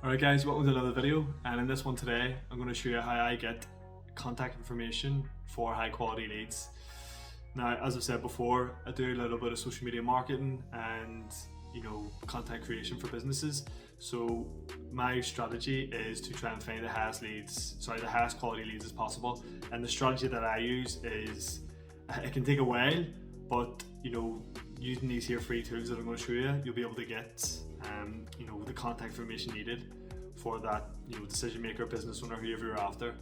Alright guys, welcome to another video, and in this one today I'm going to show you how I get contact information for high quality leads. Now, as I've said before, I do a little bit of social media marketing and content creation for businesses. So my strategy is to try and find the highest quality leads as possible. And the strategy that I use is, it can take a while, but using these here free tools that I'm going to show you, you'll be able to get the contact information needed for that decision maker, business owner, whoever you're after.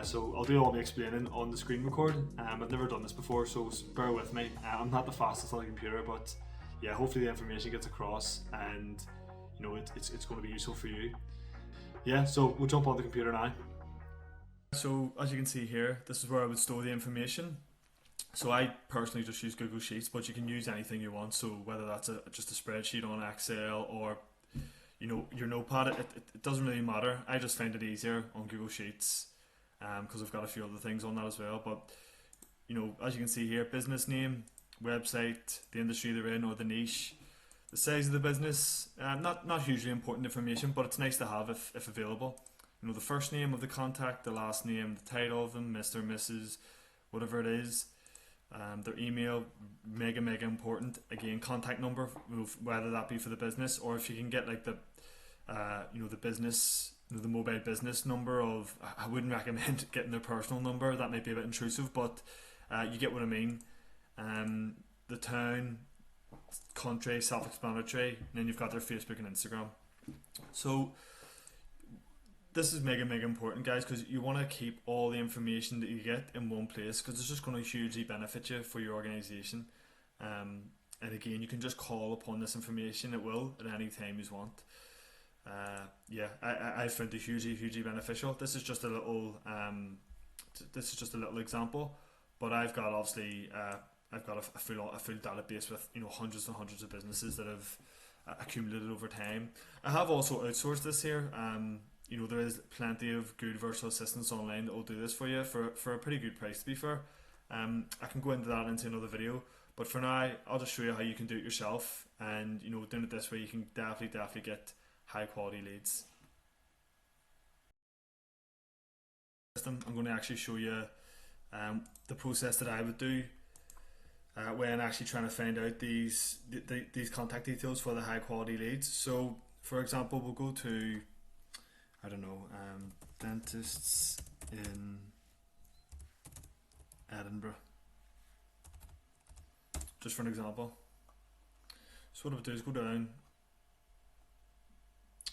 So I'll do all the explaining on the screen record. I've never done this before, so bear with me. I'm not the fastest on the computer, but yeah, hopefully the information gets across, and it's going to be useful for you. Yeah, so we'll jump on the computer now. So as you can see here, this is where I would store the information. So I personally just use Google Sheets, but you can use anything you want. So whether that's just a spreadsheet on Excel or your notepad, it doesn't really matter. I just find it easier on Google Sheets because I've got a few other things on that as well. But as you can see here, business name, website, the industry they're in or the niche, the size of the business, not hugely important information, but it's nice to have if available. The first name of the contact, the last name, the title of them, Mr., Mrs., whatever it is. Their email, mega important. Again, contact number, whether that be for the business or if you can get like the the business, the mobile business number of. I wouldn't recommend getting their personal number. That might be a bit intrusive, but you get what I mean. The town, country, self-explanatory, and then you've got their Facebook and Instagram. So this is mega important, guys, because you want to keep all the information that you get in one place, because it's just going to hugely benefit you for your organization. And again, you can just call upon this information. It will at any time you want. Yeah, I found it hugely beneficial. This is just a little example, but I've got obviously I've got a full database with hundreds and hundreds of businesses that have accumulated over time. I have also outsourced this here. There is plenty of good virtual assistants online that will do this for you for a pretty good price, to be fair. I can go into that into another video, but for now I'll just show you how you can do it yourself, and doing it this way you can definitely get high quality leads. I'm going to actually show you the process that I would do when actually trying to find out these contact details for the high quality leads. So for example, we'll go to, I don't know, dentists in Edinburgh, just for an example. So what I would do is go down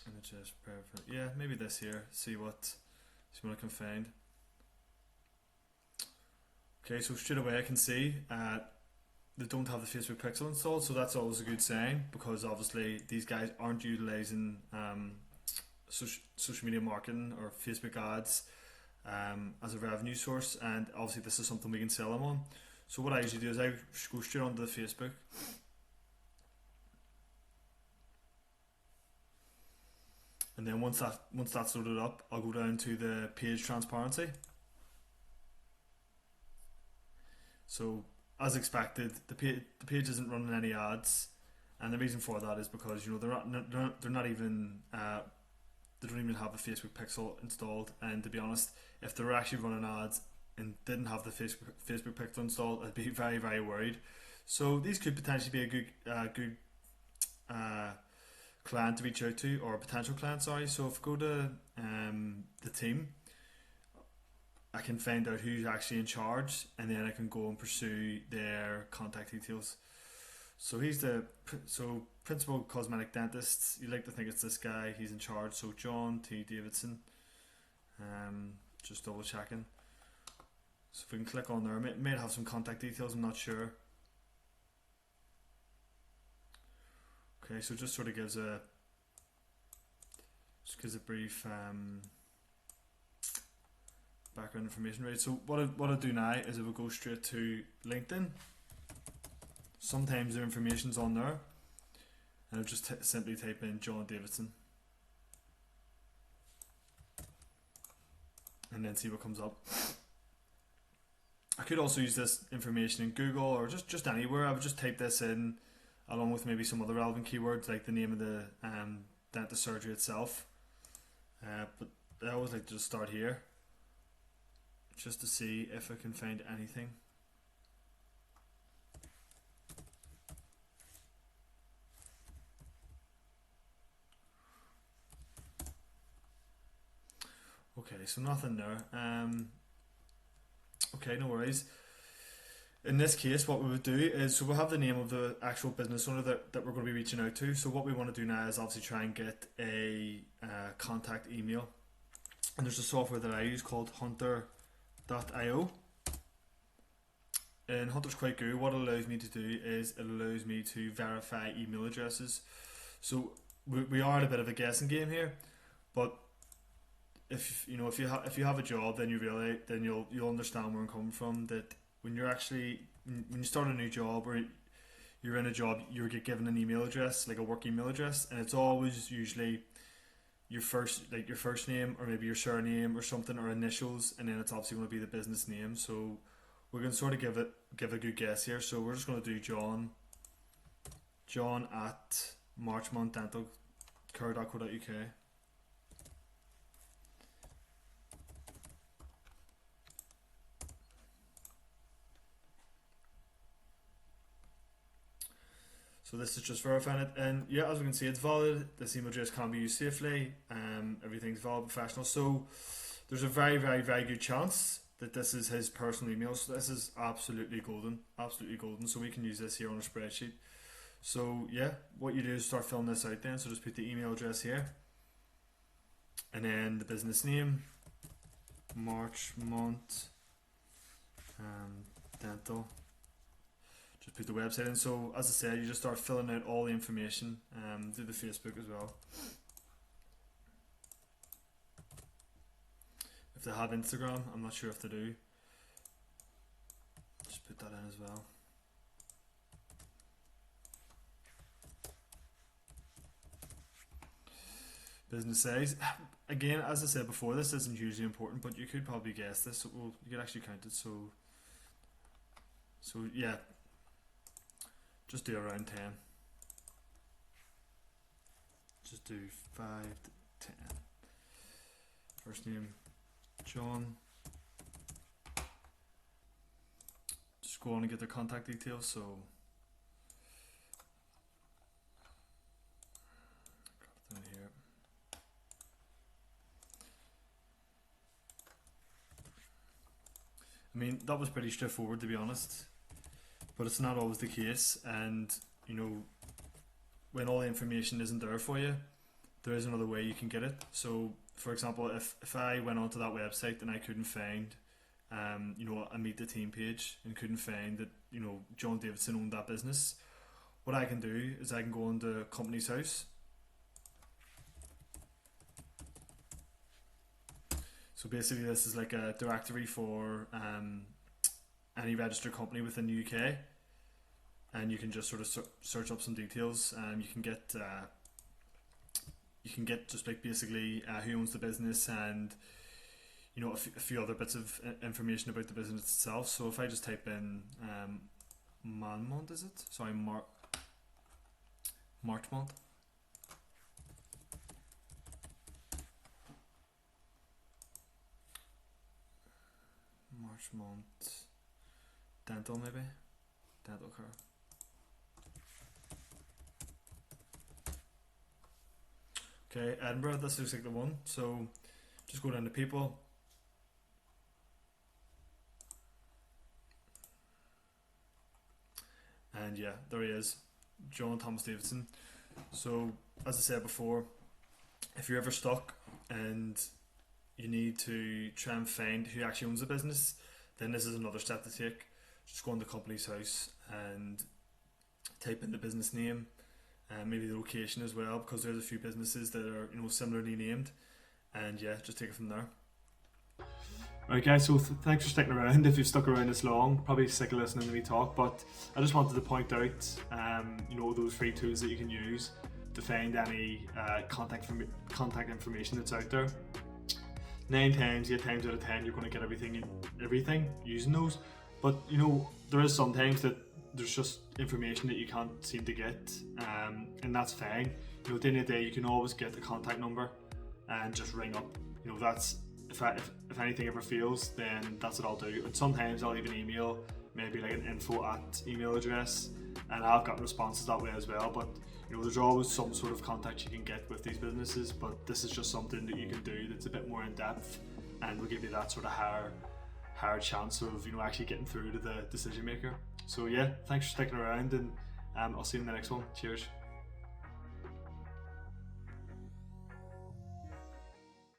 and just maybe this here, see what I can find. Okay, so straight away I can see they don't have the Facebook Pixel installed, so that's always a good sign, because obviously these guys aren't utilizing social media marketing or Facebook ads as a revenue source, and obviously this is something we can sell them on. So what I usually do is I go straight onto the Facebook, and then once that's loaded up, I'll go down to the page transparency. So as expected, the page isn't running any ads, and the reason for that is because they're not even they don't even have a Facebook Pixel installed. And to be honest, if they were actually running ads and didn't have the Facebook Pixel installed, I'd be very worried. So these could potentially be a good client to reach out to, or a potential client, sorry. So if I go to the team, I can find out who's actually in charge, and then I can go and pursue their contact details. So principal cosmetic dentist. You like to think it's this guy. He's in charge. So John T. Davidson. Just double checking. So if we can click on there, it may have some contact details. I'm not sure. Okay, so it just sort of gives a brief background information, right? So what I do now is I will go straight to LinkedIn. Sometimes their information's on there, and I'll just simply type in John Davidson and then see what comes up. I could also use this information in Google or just anywhere. I would just type this in along with maybe some other relevant keywords like the name of the dentist surgery itself, but I always like to just start here just to see if I can find anything. Okay, so nothing there. Okay, no worries. In this case, what we would do is, so we'll have the name of the actual business owner that we're going to be reaching out to. So what we want to do now is obviously try and get a contact email. And there's a software that I use called Hunter.io. And Hunter's quite good. What it allows me to do is it allows me to verify email addresses. So we are at a bit of a guessing game here, but if you have a job, then you'll understand where I'm coming from. That when you start a new job or you're in a job, you get given an email address, like a work email address, and it's always usually your first name or maybe your surname or something, or initials, and then it's obviously going to be the business name. So we're going to sort of give a good guess here. So we're just going to do John at marchmontdentalcare.co.uk. So this is just verifying it, and yeah, as we can see, it's valid. This email address can be used safely. Everything's valid, professional. So there's a very, very, very good chance that this is his personal email. So this is absolutely golden, absolutely golden. So we can use this here on a spreadsheet. So yeah, what you do is start filling this out then. So just put the email address here, and then the business name, Marchmont Dental. Just put the website in. So as I said, you just start filling out all the information. Do the Facebook as well. If they have Instagram, I'm not sure if they do. Just put that in as well. Business size. Again, as I said before, this isn't hugely important, but you could probably guess this. So you could actually count it. So yeah. Just do around 10. Just do 5 to 10. First name, John. Just go on and get their contact details. So got it in here. I mean, that was pretty straightforward, to be honest. But it's not always the case, and when all the information isn't there for you, there is another way you can get it. So for example, if I went onto that website and I couldn't find a Meet the Team page and couldn't find that John Davidson owned that business, what I can do is I can go into Company's House. So basically this is like a directory for any registered company within the UK, and you can just sort of search up some details. You can get just like basically who owns the business and a few other bits of information about the business itself. So if I just type in Marchmont, is it? Sorry, Marchmont. Marchmont Dental, maybe? Dental care. Okay, Edinburgh, this looks like the one. So just go down to people. And yeah, there he is, John Thomas Davidson. So as I said before, if you're ever stuck and you need to try and find who actually owns the business, then this is another step to take. Just go on the Company's House and type in the business name and maybe the location as well, because there's a few businesses that are similarly named, and yeah, just take it from there. Alright guys, so thanks for sticking around. If you've stuck around this long, probably sick of listening to me talk, but I just wanted to point out those free tools that you can use to find any contact information that's out there. 8 times out of 10 you're going to get everything using those, but there is sometimes that there's just information that you can't seem to get, and that's fine. At the end of the day, you can always get the contact number and just ring up. You know, that's if anything ever fails, then that's what I'll do. And sometimes I'll even email, maybe like an info@email address, and I've got responses that way as well. But you know, there's always some sort of contact you can get with these businesses, but this is just something that you can do that's a bit more in depth and will give you that sort of higher chance of, you know, actually getting through to the decision maker. So yeah, thanks for sticking around, and I'll see you in the next one. Cheers.